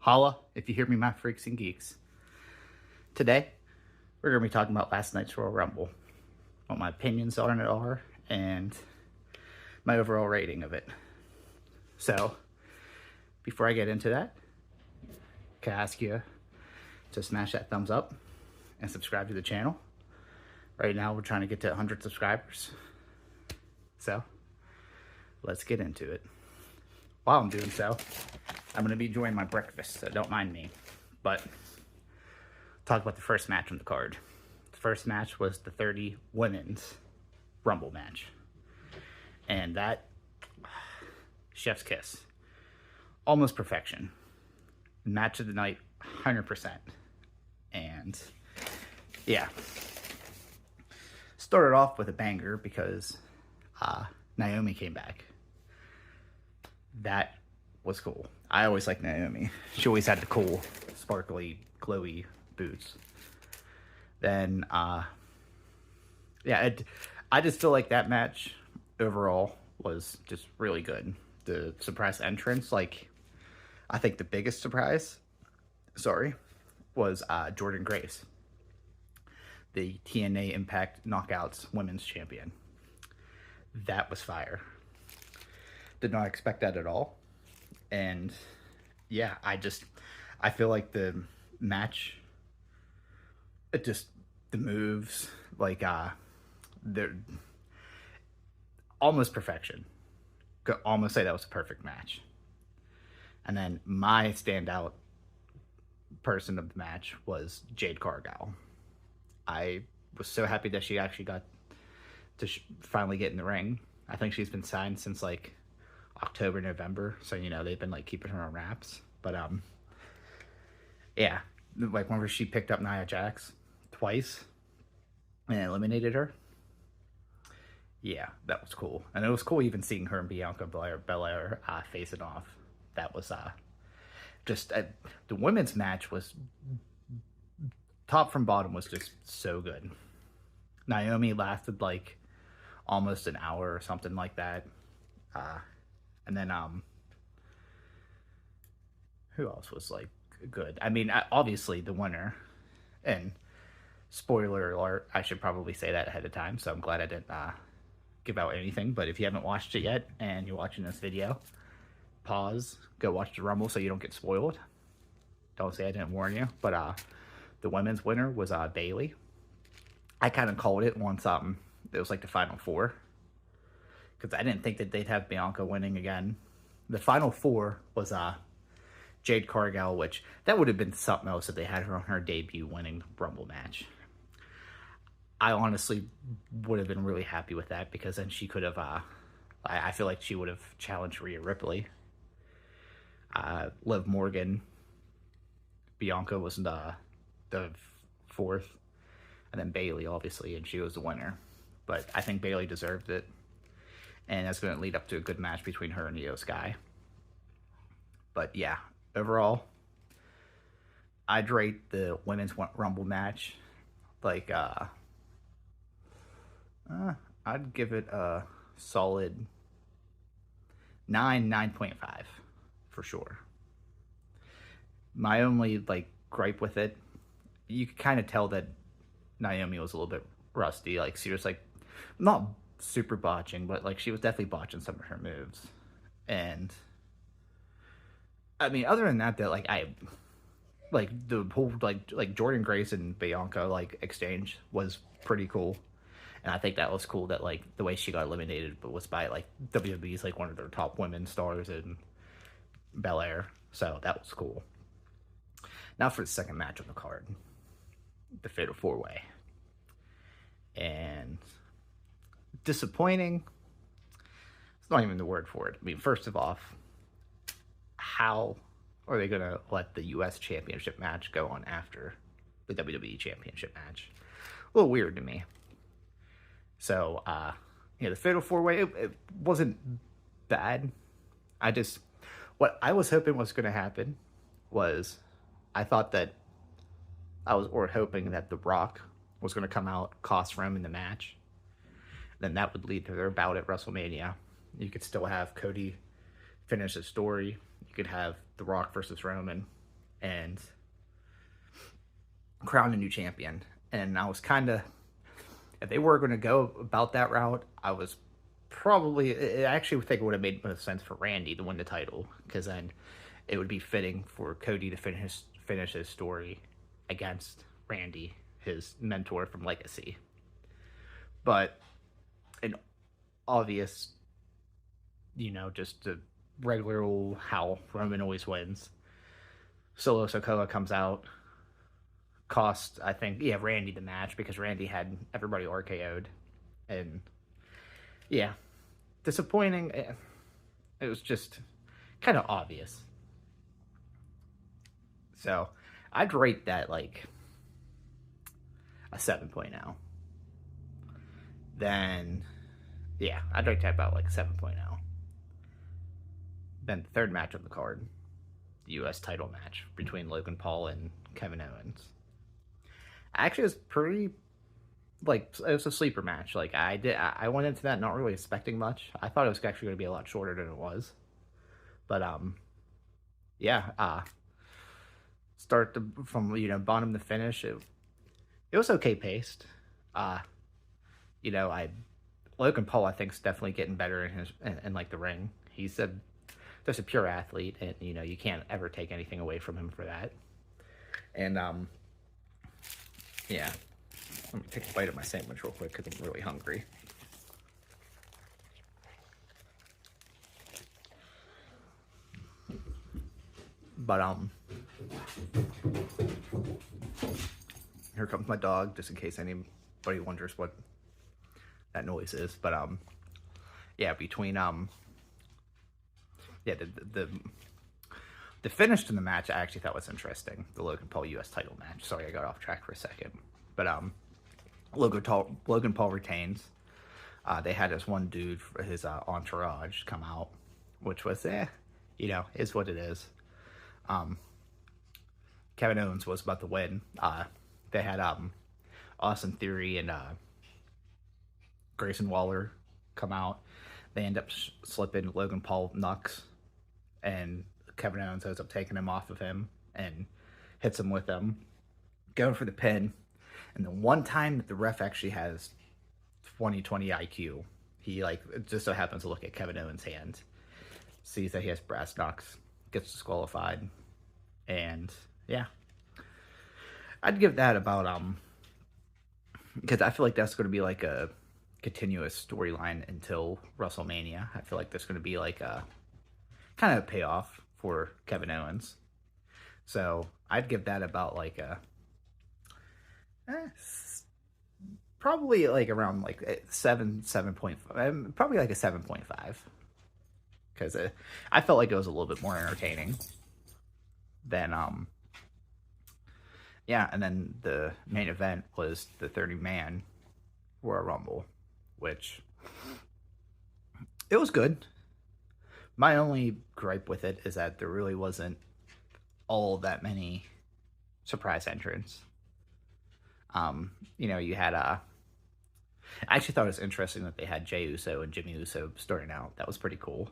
Holla if you hear me, my freaks and geeks. Today, we're going to be talking about last night's Royal Rumble, what my opinions on it are, and my overall rating of it. So, before I get into that, can I ask you to smash that thumbs up and subscribe to the channel? Right now, we're trying to get to 100 subscribers. So, let's get into it. While I'm doing so, I'm going to be enjoying my breakfast, so don't mind me. But, talk about the first match on the card. The first match was the 30 Women's Rumble match. And that, chef's kiss. Almost perfection. Match of the night, 100%. And, yeah. Started off with a banger because Naomi came back. That was cool. I always liked Naomi. She always had the cool, sparkly, glowy boots. Then, yeah, I just feel like that match overall was just really good. The surprise entrance, like, I think the biggest surprise, was Jordynne Grace, the TNA Impact Knockouts Women's Champion. That was fire. Did not expect that at all. And yeah, I feel like the match, the moves, like, they're almost perfection. Could almost say that was a perfect match. And then my standout person of the match was Jade Cargill. I was so happy that she actually got to finally get in the ring. I think she's been signed since like October, November, so you know they've been like keeping her on wraps. But yeah, like whenever she picked up Nia Jax twice and eliminated her, yeah, that was cool. And it was cool even seeing her and Bianca Belair face it off. That was the women's match was top from bottom was just so good. Naomi lasted like almost an hour or something like that. And then who else was like good? I mean, obviously the winner, and spoiler alert, I should probably say that ahead of time, so I'm glad I didn't give out anything. But if you haven't watched it yet and you're watching this video, pause, go watch the Rumble so you don't get spoiled. Don't say I didn't warn you. But the women's winner was Bayley. I kind of called it once it was like the final four, because I didn't think that they'd have Bianca winning again. The final four was Jade Cargill, which that would have been something else if they had her on her debut winning the Rumble match. I honestly would have been really happy with that, because then she could have, I feel like she would have challenged Rhea Ripley. Liv Morgan, Bianca was the fourth, and then Bayley, obviously, and she was the winner. But I think Bayley deserved it, and that's going to lead up to a good match between her and Io Sky. But yeah, overall, I'd rate the women's Rumble match like I'd give it a solid 9.5 for sure. My only like gripe with it, you could kind of tell that Naomi was a little bit rusty. Like she was like not super botching, but like she was definitely botching some of her moves. And I mean, other than that, like I like the whole like Jordynne Grace and Bianca like exchange was pretty cool. And I think that was cool that like the way she got eliminated, but was by like WWE's like one of their top women stars in Belair. So that was cool. Now for the second match on the card, the Fatal 4-Way. And disappointing, it's not even the word for it. I mean, first of all, how are they going to let the U.S. Championship match go on after the WWE Championship match? A little weird to me. So, yeah, the Fatal 4-Way, it wasn't bad. What I was hoping was going to happen was, hoping that The Rock was going to come out, cost Roman the match. Then that would lead to their bout at WrestleMania. You could still have Cody finish his story. You could have The Rock versus Roman. and crown a new champion. And I was kind of, if they were going to go about that route, I was probably, I actually think it would have made most sense for Randy to win the title, because then it would be fitting for Cody to finish his story against Randy, his mentor from Legacy. But an obvious, just the regular old how Roman always wins. Solo Sikoa comes out, cost, I think, Randy the match, because Randy had everybody RKO'd. And yeah, disappointing. It was just kind of obvious. So I'd rate that like a 7.0. Then, yeah, I'd rate that about like 7.0. Then the third match of the card, the U.S. title match between Logan Paul and Kevin Owens. Actually, it was pretty, like, it was a sleeper match. Like, I went into that not really expecting much. I thought it was actually going to be a lot shorter than it was. But, yeah, from, bottom to finish, it was okay paced. Logan Paul, I think, is definitely getting better in like the ring. He's just a pure athlete, and you can't ever take anything away from him for that. And yeah, let me take a bite of my sandwich real quick because I'm really hungry. But here comes my dog, just in case anybody wonders what that noise is. But yeah, between yeah, the finish to the match I actually thought was interesting. The Logan Paul U.S. title match. Sorry, I got off track for a second. But Logan Paul retains. They had this one dude for his entourage come out, which was is what it is. Kevin Owens was about to win. They had Austin Theory and Grayson Waller come out. They end up slipping Logan Paul knucks, and Kevin Owens ends up taking him off of him and hits him with them, going for the pin. And the one time that the ref actually has 20/20 IQ, he just so happens to look at Kevin Owens' hand, sees that he has brass knucks, gets disqualified, and yeah, I'd give that about because I feel like that's going to be like a continuous storyline until WrestleMania. I feel like there's going to be like a kind of a payoff for Kevin Owens. So I'd give that about like a probably like around like 7.5, probably like a 7.5, because I felt like it was a little bit more entertaining than yeah. And then the main event was the 30-man Royal Rumble, which it was good. My only gripe with it is that there really wasn't all that many surprise entrants. You had I actually thought it was interesting that they had Jey Uso and Jimmy Uso starting out. That was pretty cool.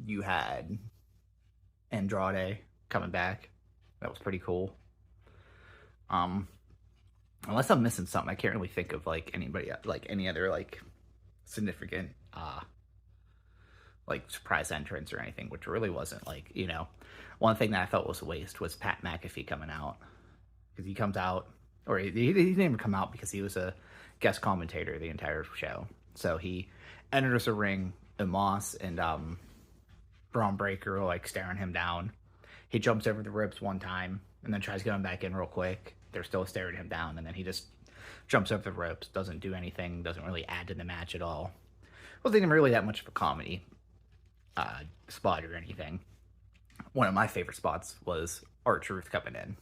You had Andrade coming back. That was pretty cool. Unless I'm missing something, I can't really think of like anybody, like any other like significant like surprise entrance or anything, which really wasn't. Like, one thing that I felt was a waste was Pat McAfee coming out, because he comes out, or he didn't even come out because he was a guest commentator the entire show. So he enters a ring, Omos and Braun Breaker are like staring him down. He jumps over the ropes one time and then tries going back in real quick. They're still staring him down, and then he just jumps over the ropes, doesn't do anything, doesn't really add to the match at all. Wasn't even really that much of a comedy spot or anything. One of my favorite spots was R-Truth coming in.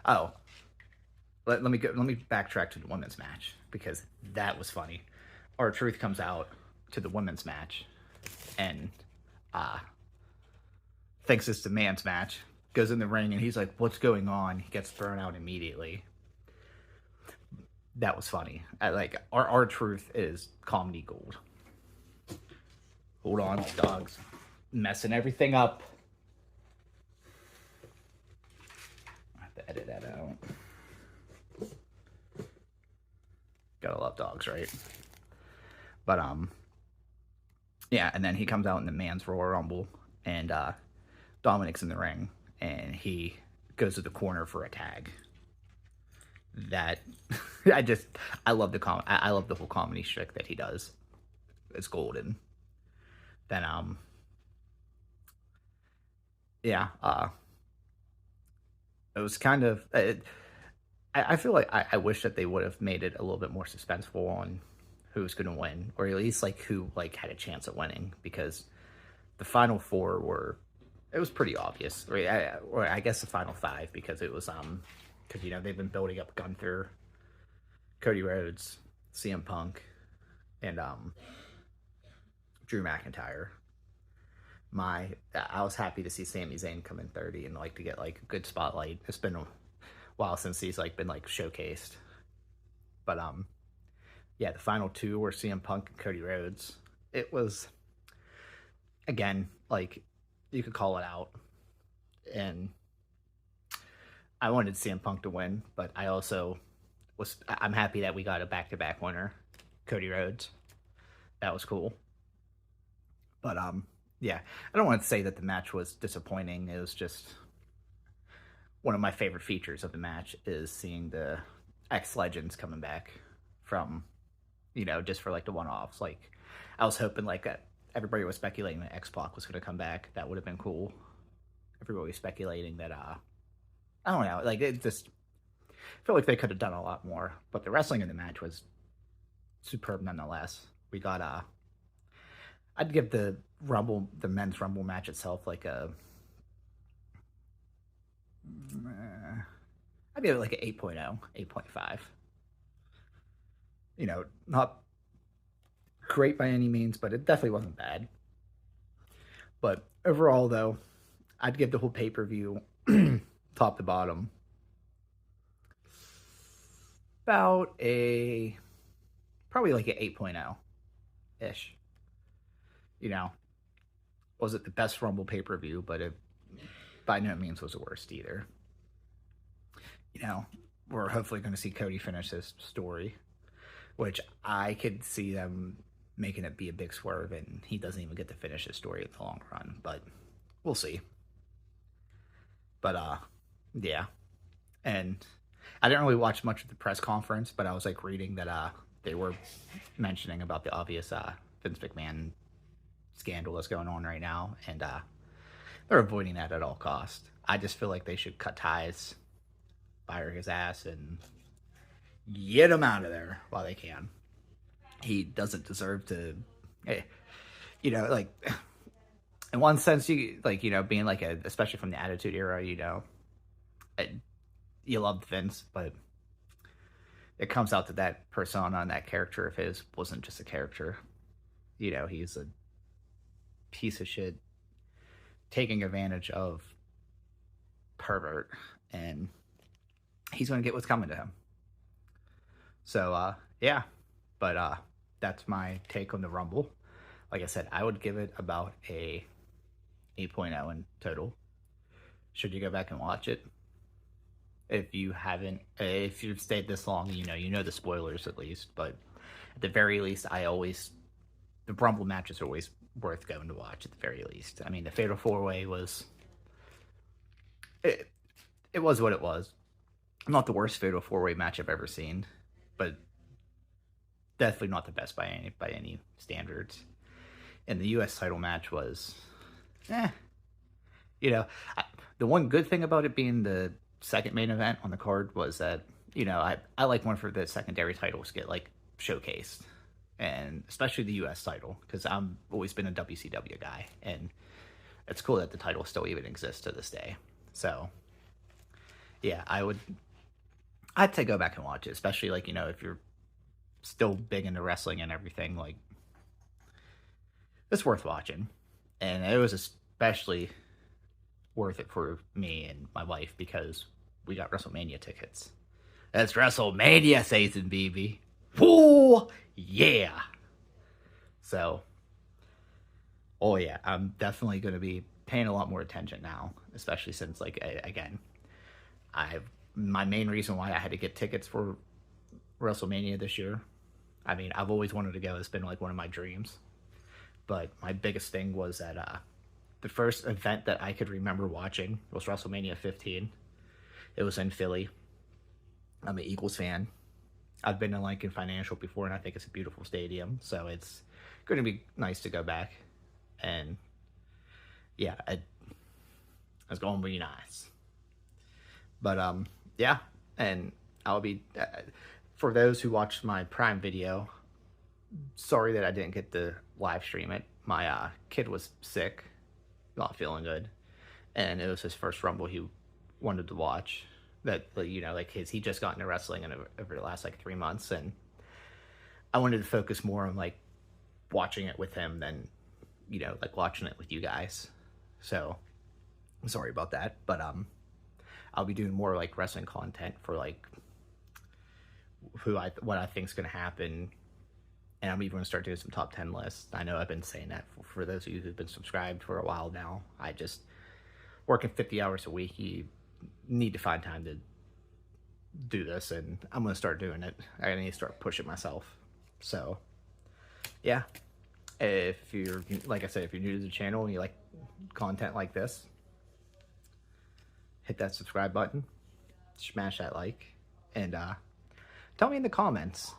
Oh, let me backtrack to the women's match, because that was funny. R-Truth comes out to the women's match and thinks it's the man's match, goes in the ring, and he's like, what's going on? He gets thrown out immediately. That was funny. R-Truth is comedy gold. Hold on, dogs messing everything up. edit that out. Gotta love dogs, right? But yeah, and then he comes out in the Men's Royal Rumble, and Dominic's in the ring, and he goes to the corner for a tag. That I love I love the whole comedy shtick that he does. It's golden. Then yeah, it was kind of I feel like I wish that they would have made it a little bit more suspenseful on who's going to win, or at least like who like had a chance at winning, because the final four were, it was pretty obvious, right? Or I guess the final five, because it was because you know they've been building up Gunther, Cody Rhodes, CM Punk, and Drew McIntyre. I was happy to see Sami Zayn come in 30 and like to get like a good spotlight. It's been a while since he's like been like showcased, but yeah, the final two were CM Punk and Cody Rhodes. It was, again, like, you could call it out, and I wanted CM Punk to win, but I also I'm happy that we got a back-to-back winner, Cody Rhodes. That was cool. But yeah, I don't want to say that the match was disappointing. It was just one of my favorite features of the match is seeing the X Legends coming back from, you know, just for like the one-offs. Like, I was hoping like everybody was speculating that X-Pac was going to come back. That would have been cool. Everybody was speculating that I don't know, like it just I feel like they could have done a lot more. But the wrestling in the match was superb nonetheless. We got I'd give the men's Rumble match itself like a I'd give it like an 8.0, 8.5. You know, not great by any means, but it definitely wasn't bad. But overall, though, I'd give the whole pay-per-view, top to bottom, about probably like an 8.0-ish. You know, was it the best Rumble pay-per-view, but it by no means was the worst either. You know, we're hopefully going to see Cody finish his story, which I could see them making it be a big swerve, and he doesn't even get to finish his story in the long run, but we'll see. But yeah, and I didn't really watch much of the press conference, but I was like reading that they were mentioning about the obvious Vince McMahon scandal that's going on right now, and they're avoiding that at all costs. I just feel like they should cut ties, fire his ass, and get him out of there while they can. He doesn't deserve to, you know, like, in one sense, you, like, you know, being like especially from the Attitude Era, you know, you loved Vince, but it comes out that that persona and that character of his wasn't just a character. You know, he's a piece of shit taking advantage of pervert, and he's going to get what's coming to him. So, yeah, but that's my take on the Rumble. Like I said, I would give it about a 8.0 in total. Should you go back and watch it? If you haven't, if you've stayed this long, you know the spoilers at least. But at the very least, the Rumble matches are always worth going to watch at the very least. I mean, the Fatal 4-Way was, it was what it was. Not the worst Fatal 4-Way match I've ever seen, but definitely not the best by any standards. And the U.S. title match was, you know, the one good thing about it being the second main event on the card was that, you know, I like one for the secondary titles get like showcased, and especially the U.S. title, because I've always been a WCW guy, and it's cool that the title still even exists to this day. So yeah, I'd say go back and watch it, especially like, you know, if you're still big into wrestling and everything, like, it's worth watching. And it was especially worth it for me and my wife because we got WrestleMania tickets. That's WrestleMania season, baby. Woo! Yeah! So, oh yeah, I'm definitely going to be paying a lot more attention now, especially since, like, again, My main reason why I had to get tickets for WrestleMania this year, I mean, I've always wanted to go. It's been like one of my dreams. But my biggest thing was that the first event that I could remember watching was WrestleMania 15. It was in Philly. I'm an Eagles fan. I've been to Lincoln Financial before, and I think it's a beautiful stadium. So it's going to be nice to go back. And yeah, it's going to be nice. But yeah, and I'll be for those who watched my Prime video. Sorry that I didn't get to live stream it. My kid was sick, not feeling good, and it was his first Rumble he wanted to watch. That, you know, like he just got into wrestling over the last like 3 months, and I wanted to focus more on like watching it with him than, you know, like watching it with you guys. So I'm sorry about that, but I'll be doing more like wrestling content for like what I think is going to happen. And I'm even going to start doing some top 10 lists. I know I've been saying that for those of you who've been subscribed for a while now. I just, working 50 hours a week, you need to find time to do this, and I'm going to start doing it. I need to start pushing myself. So, yeah. If you're, like I said, if you're new to the channel and you like content like this, hit that subscribe button, smash that like, and tell me in the comments,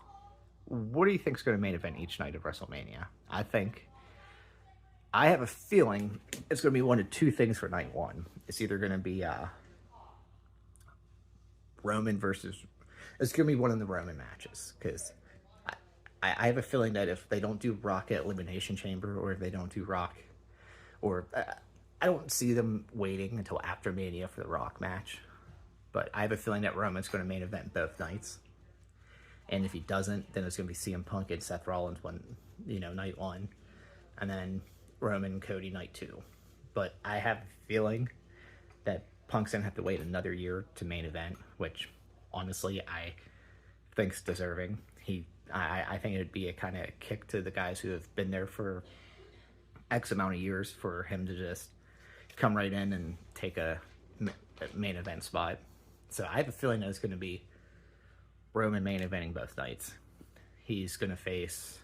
what do you think is going to main event each night of WrestleMania? I have a feeling it's going to be one of two things for night one. It's either going to be Roman versus... It's going to be one of the Roman matches, because I have a feeling that if they don't do Rock at Elimination Chamber, or if they don't do Rock, or... I don't see them waiting until after Mania for the Rock match, but I have a feeling that Roman's going to main event both nights. And if he doesn't, then it's going to be CM Punk and Seth Rollins night one, and then Roman and Cody night two. But I have a feeling that Punk's going to have to wait another year to main event, which honestly I think's deserving. I think it'd be a kind of kick to the guys who have been there for X amount of years for him to just come right in and take a main event spot. So I have a feeling that it's going to be Roman main eventing both nights. He's going to face...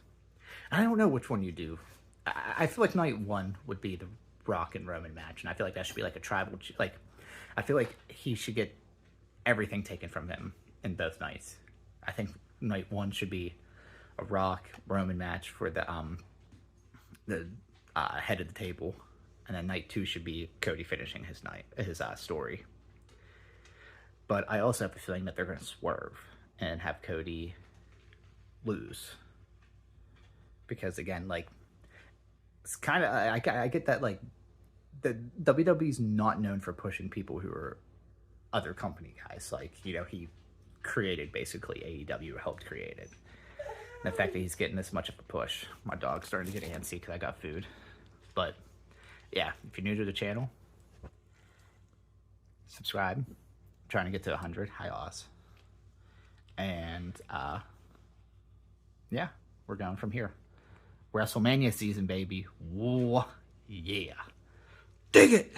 I don't know which one you do. I feel like night one would be the Rock and Roman match, and I feel like that should be like a tribal... Like, I feel like he should get everything taken from him in both nights. I think night one should be a Rock Roman match for the head of the table, and then night two should be Cody finishing his story. But I also have a feeling that they're going to swerve and have Cody lose, because again, like, it's kind of, I get that, like, the WWE's not known for pushing people who are other company guys. Like, you know, he created basically AEW, helped create it. And the fact that he's getting this much of a push, my dog's starting to get antsy because I got food. But yeah, if you're new to the channel, subscribe. I'm trying to get to 100. Hi, Oz. And yeah, we're going from here. WrestleMania season, baby. Whoa, yeah. Dig it!